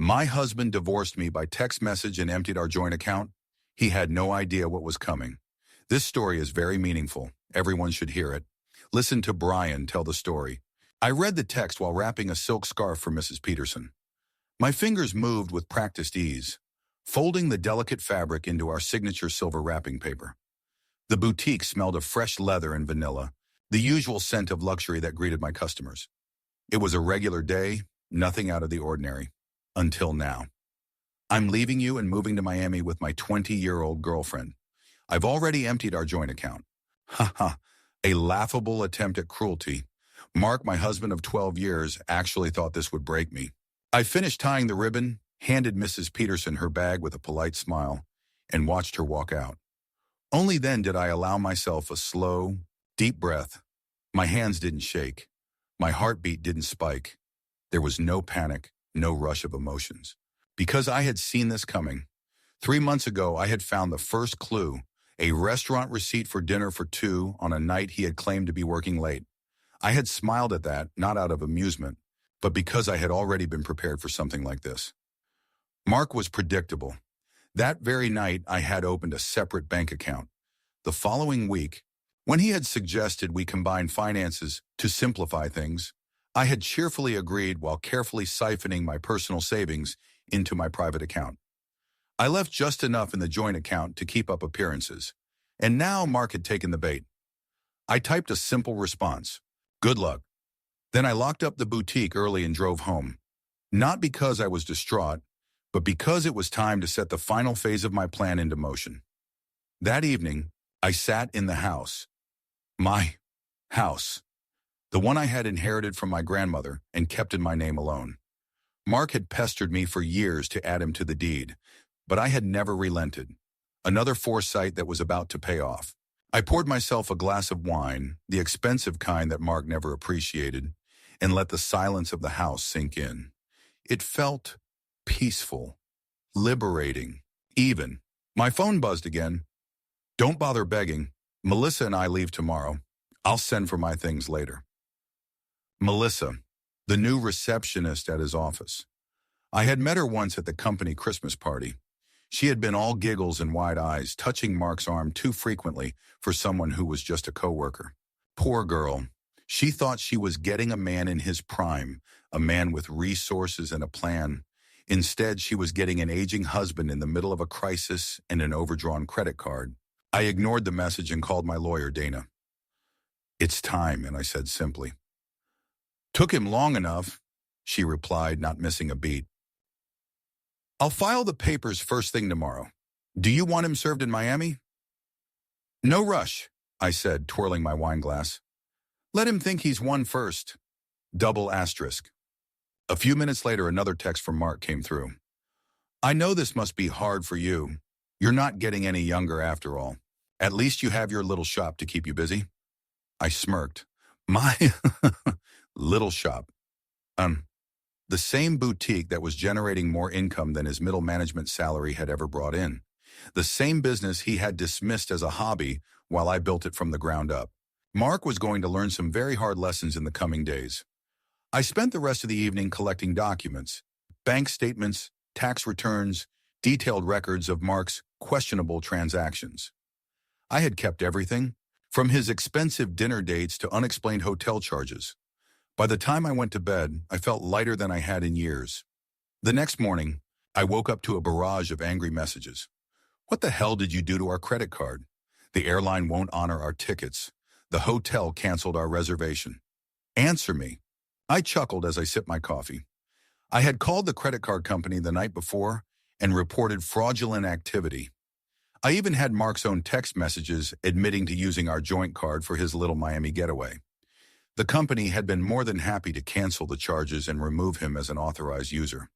My husband divorced me by text message and emptied our joint account. He had no idea what was coming. This story is very meaningful. Everyone should hear it. Listen to Brian tell the story. I read the text while wrapping a silk scarf for Mrs. Peterson. My fingers moved with practiced ease, folding the delicate fabric into our signature silver wrapping paper. The boutique smelled of fresh leather and vanilla, the usual scent of luxury that greeted my customers. It was a regular day, nothing out of the ordinary. Until now. I'm leaving you and moving to Miami with my 20-year-old girlfriend. I've already emptied our joint account. Ha ha, a laughable attempt at cruelty. Mark, my husband of 12 years, actually thought this would break me. I finished tying the ribbon, handed Mrs. Peterson her bag with a polite smile, and watched her walk out. Only then did I allow myself a slow, deep breath. My hands didn't shake. My heartbeat didn't spike. There was no panic, no rush of emotions. Because I had seen this coming. 3 months ago, I had found the first clue, a restaurant receipt for dinner for two on a night he had claimed to be working late. I had smiled at that, not out of amusement, but because I had already been prepared for something like this. Mark was predictable. That very night, I had opened a separate bank account. The following week, when he had suggested we combine finances to simplify things, I had cheerfully agreed while carefully siphoning my personal savings into my private account. I left just enough in the joint account to keep up appearances, and now Mark had taken the bait. I typed a simple response, "Good luck." Then I locked up the boutique early and drove home, not because I was distraught, but because it was time to set the final phase of my plan into motion. That evening, I sat in the house. My house. The one I had inherited from my grandmother and kept in my name alone. Mark had pestered me for years to add him to the deed, but I had never relented. Another foresight that was about to pay off. I poured myself a glass of wine, the expensive kind that Mark never appreciated, and let the silence of the house sink in. It felt peaceful, liberating, even. My phone buzzed again. "Don't bother begging. Melissa and I leave tomorrow. I'll send for my things later." Melissa, the new receptionist at his office. I had met her once at the company Christmas party. She had been all giggles and wide eyes, touching Mark's arm too frequently for someone who was just a coworker. Poor girl. She thought she was getting a man in his prime, a man with resources and a plan. Instead, she was getting an aging husband in the middle of a crisis and an overdrawn credit card. I ignored the message and called my lawyer, Dana. "It's time," and I said simply. "Took him long enough," she replied, not missing a beat. "I'll file the papers first thing tomorrow. Do you want him served in Miami?" "No rush," I said, twirling my wine glass. "Let him think he's won first. Double asterisk." A few minutes later, another text from Mark came through. "I know this must be hard for you. You're not getting any younger after all. At least you have your little shop to keep you busy." I smirked. My little shop. The same boutique that was generating more income than his middle management salary had ever brought in. The same business he had dismissed as a hobby while I built it from the ground up. Mark was going to learn some very hard lessons in the coming days. I spent the rest of the evening collecting documents, bank statements, tax returns, detailed records of Mark's questionable transactions. I had kept everything, from his expensive dinner dates to unexplained hotel charges. By the time I went to bed, I felt lighter than I had in years. The next morning, I woke up to a barrage of angry messages. "What the hell did you do to our credit card? The airline won't honor our tickets. The hotel canceled our reservation. Answer me." I chuckled as I sipped my coffee. I had called the credit card company the night before and reported fraudulent activity. I even had Mark's own text messages admitting to using our joint card for his little Miami getaway. The company had been more than happy to cancel the charges and remove him as an authorized user.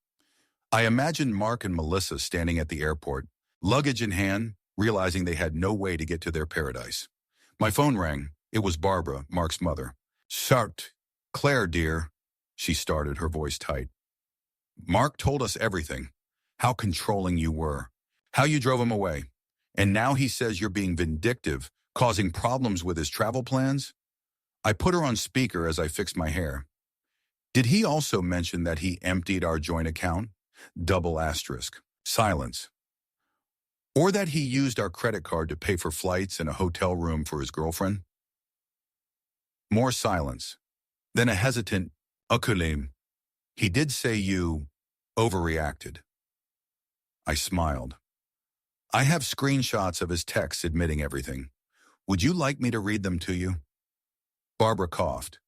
I imagined Mark and Melissa standing at the airport, luggage in hand, realizing they had no way to get to their paradise. My phone rang. It was Barbara, Mark's mother. "Sart, Claire, dear," she started, her voice tight. "Mark told us everything. How controlling you were. How you drove him away. And now he says you're being vindictive, causing problems with his travel plans?" I put her on speaker as I fixed my hair. "Did he also mention that he emptied our joint account? Double asterisk. Silence. Or that he used our credit card to pay for flights and a hotel room for his girlfriend? More silence. Then a hesitant, Akulim. He did say you overreacted. I smiled. I have screenshots of his texts admitting everything. Would you like me to read them to you? Barbara coughed.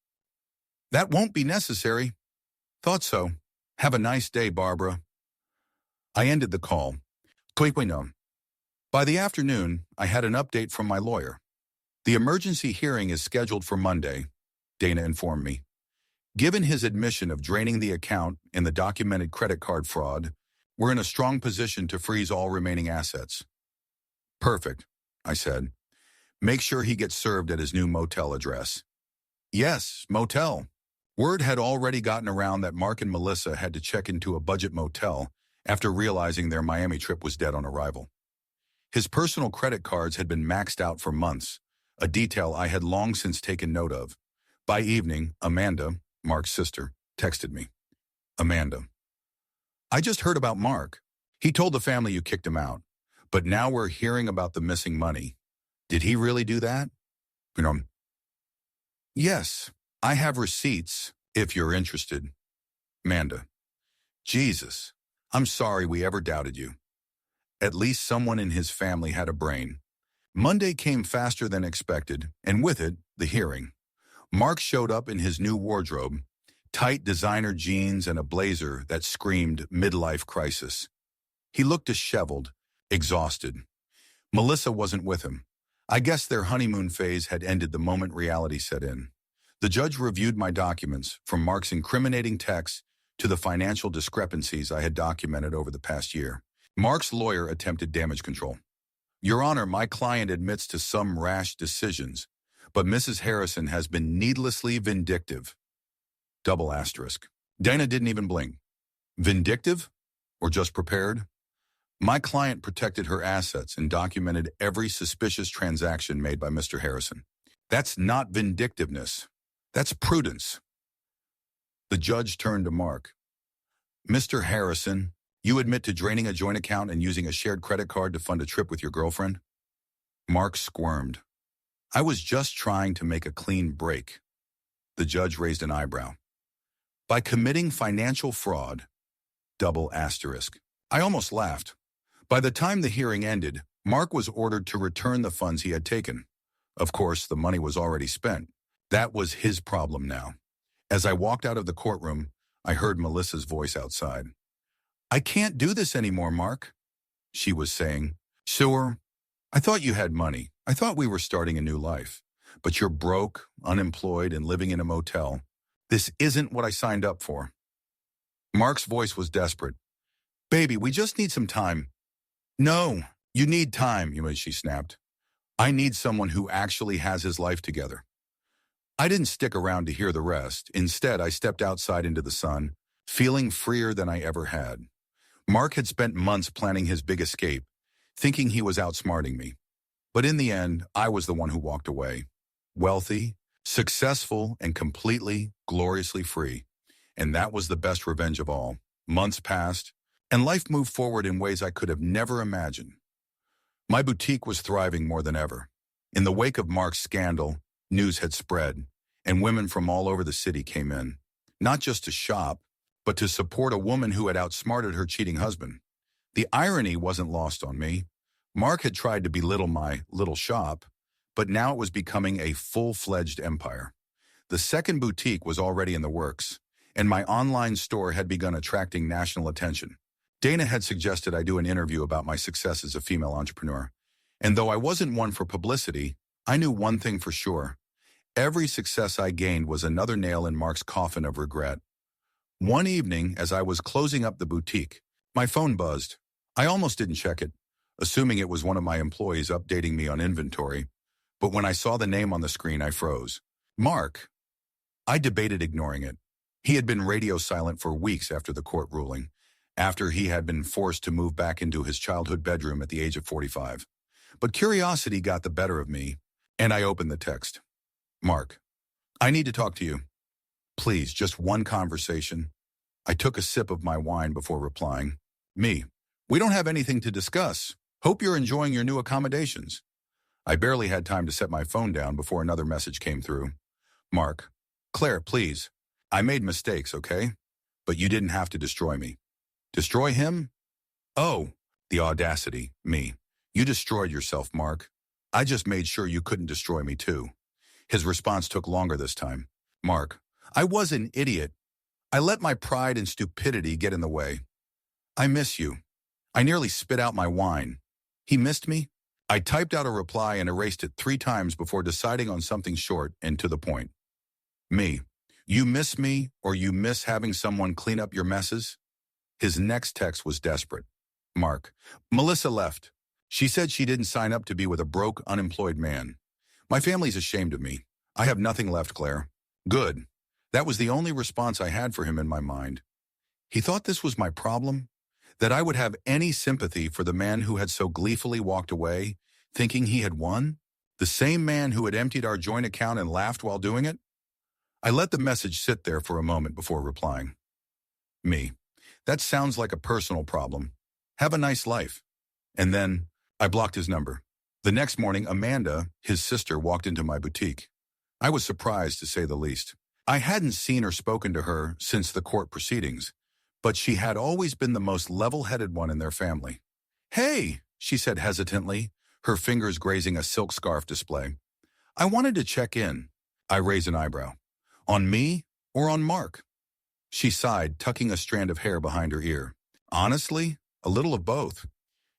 That won't be necessary. Thought so. Have a nice day, Barbara. I ended the call. Tweekwinum. By the afternoon, I had an update from my lawyer. The emergency hearing is scheduled for Monday, Dana informed me. Given his admission of draining the account and the documented credit card fraud, we're in a strong position to freeze all remaining assets. Perfect, I said. Make sure he gets served at his new motel address. Yes, motel. Word had already gotten around that Mark and Melissa had to check into a budget motel after realizing their Miami trip was dead on arrival. His personal credit cards had been maxed out for months, a detail I had long since taken note of. By evening, Amanda, Mark's sister, texted me. Amanda. I just heard about Mark. He told the family you kicked him out, but now we're hearing about the missing money. Did he really do that? Yes, I have receipts, if you're interested. Amanda. Jesus, I'm sorry we ever doubted you. At least someone in his family had a brain. Monday came faster than expected, and with it, the hearing. Mark showed up in his new wardrobe, tight designer jeans and a blazer that screamed midlife crisis. He looked disheveled, exhausted. Melissa wasn't with him. I guess their honeymoon phase had ended the moment reality set in. The judge reviewed my documents, from Mark's incriminating texts to the financial discrepancies I had documented over the past year. Mark's lawyer attempted damage control. Your Honor, my client admits to some rash decisions, but Mrs. Harrison has been needlessly vindictive. Double asterisk. Dana didn't even blink. Vindictive? Or just prepared? My client protected her assets and documented every suspicious transaction made by Mr. Harrison. That's not vindictiveness. That's prudence. The judge turned to Mark. Mr. Harrison, you admit to draining a joint account and using a shared credit card to fund a trip with your girlfriend? Mark squirmed. I was just trying to make a clean break. The judge raised an eyebrow. By committing financial fraud, double asterisk. I almost laughed. By the time the hearing ended, Mark was ordered to return the funds he had taken. Of course, the money was already spent. That was his problem now. As I walked out of the courtroom, I heard Melissa's voice outside. I can't do this anymore, Mark, she was saying. Sure, I thought you had money. I thought we were starting a new life. But you're broke, unemployed, and living in a motel. This isn't what I signed up for. Mark's voice was desperate. Baby, we just need some time. No, you need time, she snapped. I need someone who actually has his life together. I didn't stick around to hear the rest. Instead, I stepped outside into the sun, feeling freer than I ever had. Mark had spent months planning his big escape, thinking he was outsmarting me. But in the end, I was the one who walked away. Wealthy, successful, and completely, gloriously free. And that was the best revenge of all. Months passed, and life moved forward in ways I could have never imagined. My boutique was thriving more than ever. In the wake of Mark's scandal, news had spread, and women from all over the city came in, not just to shop, but to support a woman who had outsmarted her cheating husband. The irony wasn't lost on me. Mark had tried to belittle my little shop, but now it was becoming a full-fledged empire. The second boutique was already in the works, and my online store had begun attracting national attention. Dana had suggested I do an interview about my success as a female entrepreneur. And though I wasn't one for publicity, I knew one thing for sure. Every success I gained was another nail in Mark's coffin of regret. One evening, as I was closing up the boutique, my phone buzzed. I almost didn't check it, assuming it was one of my employees updating me on inventory. But when I saw the name on the screen, I froze. Mark. I debated ignoring it. He had been radio silent for weeks after the court ruling, after he had been forced to move back into his childhood bedroom at the age of 45. But curiosity got the better of me, and I opened the text. Mark, I need to talk to you. Please, just one conversation. I took a sip of my wine before replying. Me. We don't have anything to discuss. Hope you're enjoying your new accommodations. I barely had time to set my phone down before another message came through. Mark. Claire, please. I made mistakes, okay? But you didn't have to destroy me. Destroy him? Oh, the audacity. Me. You destroyed yourself, Mark. I just made sure you couldn't destroy me too. His response took longer this time. Mark. I was an idiot. I let my pride and stupidity get in the way. I miss you. I nearly spit out my wine. He missed me? I typed out a reply and erased it 3 times before deciding on something short and to the point. Me. You miss me or you miss having someone clean up your messes? His next text was desperate. Mark. Melissa left. She said she didn't sign up to be with a broke, unemployed man. My family's ashamed of me. I have nothing left, Claire. Good. That was the only response I had for him in my mind. He thought this was my problem? That I would have any sympathy for the man who had so gleefully walked away, thinking he had won? The same man who had emptied our joint account and laughed while doing it? I let the message sit there for a moment before replying. Me. That sounds like a personal problem. Have a nice life. And then I blocked his number. The next morning, Amanda, his sister, walked into my boutique. I was surprised, to say the least. I hadn't seen or spoken to her since the court proceedings, but she had always been the most level-headed one in their family. Hey, she said hesitantly, her fingers grazing a silk scarf display. I wanted to check in. I raised an eyebrow. On me or on Mark? She sighed, tucking a strand of hair behind her ear. Honestly, a little of both.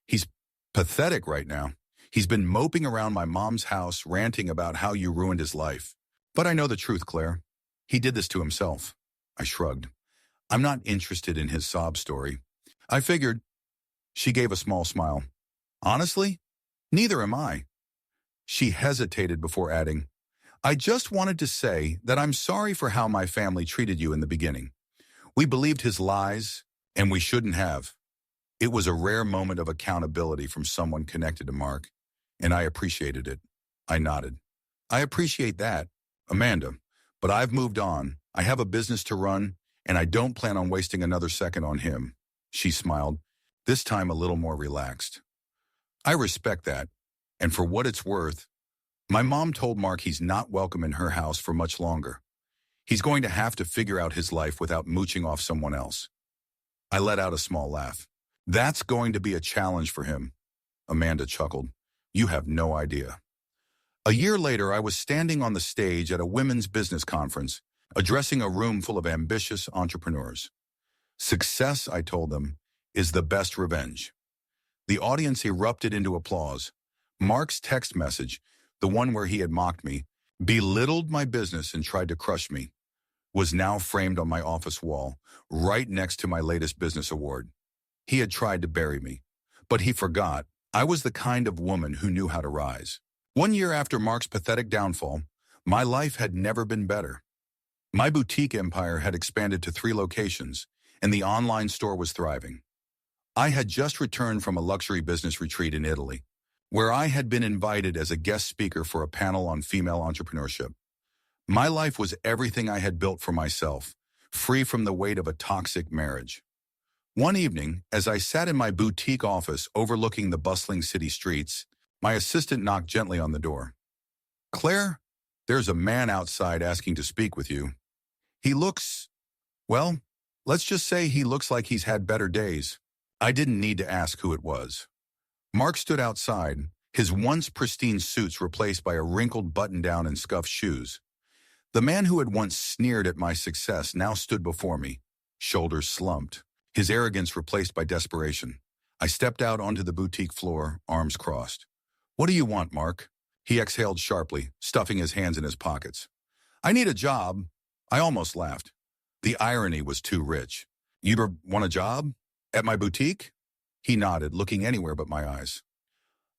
He's pathetic right now. He's been moping around my mom's house, ranting about how you ruined his life. But I know the truth, Claire. He did this to himself. I shrugged. I'm not interested in his sob story. I figured. She gave a small smile. Honestly, neither am I. She hesitated before adding, I just wanted to say that I'm sorry for how my family treated you in the beginning. We believed his lies, and we shouldn't have. It was a rare moment of accountability from someone connected to Mark, and I appreciated it. I nodded. I appreciate that, Amanda, but I've moved on. I have a business to run, and I don't plan on wasting another second on him. She smiled, this time a little more relaxed. I respect that, and for what it's worth, my mom told Mark he's not welcome in her house for much longer. He's going to have to figure out his life without mooching off someone else. I let out a small laugh. That's going to be a challenge for him. Amanda chuckled. You have no idea. A year later, I was standing on the stage at a women's business conference, addressing a room full of ambitious entrepreneurs. Success, I told them, is the best revenge. The audience erupted into applause. Mark's text message, the one where he had mocked me, belittled my business and tried to crush me, was now framed on my office wall, right next to my latest business award. He had tried to bury me, but he forgot I was the kind of woman who knew how to rise. 1 year after Mark's pathetic downfall, my life had never been better. My boutique empire had expanded to 3 locations, and the online store was thriving. I had just returned from a luxury business retreat in Italy, where I had been invited as a guest speaker for a panel on female entrepreneurship. My life was everything I had built for myself, free from the weight of a toxic marriage. One evening, as I sat in my boutique office overlooking the bustling city streets, my assistant knocked gently on the door. Claire, there's a man outside asking to speak with you. He looks, well, let's just say he looks like he's had better days. I didn't need to ask who it was. Mark stood outside, his once pristine suits replaced by a wrinkled button-down and scuffed shoes. The man who had once sneered at my success now stood before me, shoulders slumped, his arrogance replaced by desperation. I stepped out onto the boutique floor, arms crossed. What do you want, Mark? He exhaled sharply, stuffing his hands in his pockets. I need a job. I almost laughed. The irony was too rich. You want a job? At my boutique? He nodded, looking anywhere but my eyes.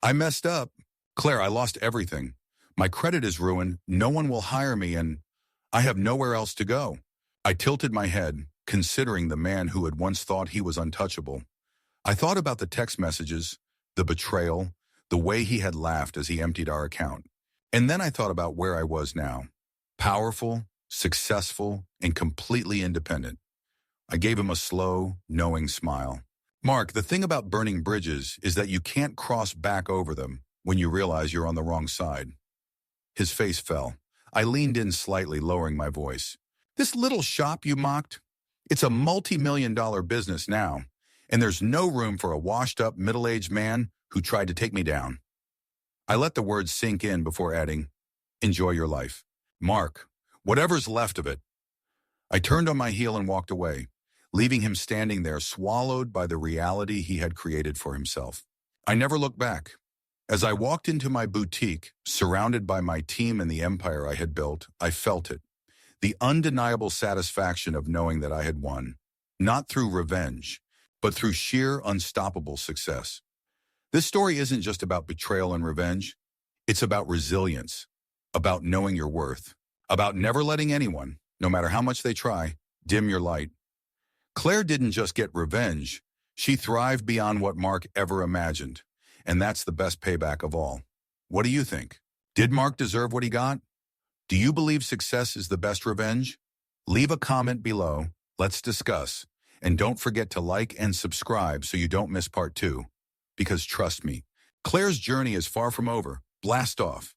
I messed up. Claire, I lost everything. My credit is ruined, no one will hire me, and I have nowhere else to go. I tilted my head, considering the man who had once thought he was untouchable. I thought about the text messages, the betrayal, the way he had laughed as he emptied our account. And then I thought about where I was now. Powerful, successful, and completely independent. I gave him a slow, knowing smile. Mark, the thing about burning bridges is that you can't cross back over them when you realize you're on the wrong side. His face fell. I leaned in slightly, lowering my voice. This little shop you mocked? It's a multi-million-dollar business now, and there's no room for a washed-up, middle-aged man who tried to take me down. I let the words sink in before adding, enjoy your life. Mark, whatever's left of it. I turned on my heel and walked away, leaving him standing there, swallowed by the reality he had created for himself. I never looked back. As I walked into my boutique, surrounded by my team and the empire I had built, I felt it. The undeniable satisfaction of knowing that I had won, not through revenge, but through sheer unstoppable success. This story isn't just about betrayal and revenge. It's about resilience, about knowing your worth, about never letting anyone, no matter how much they try, dim your light. Claire didn't just get revenge. She thrived beyond what Mark ever imagined. And that's the best payback of all. What do you think? Did Mark deserve what he got? Do you believe success is the best revenge? Leave a comment below. Let's discuss. And don't forget to like and subscribe so you don't miss part 2. Because trust me, Claire's journey is far from over. Blast off.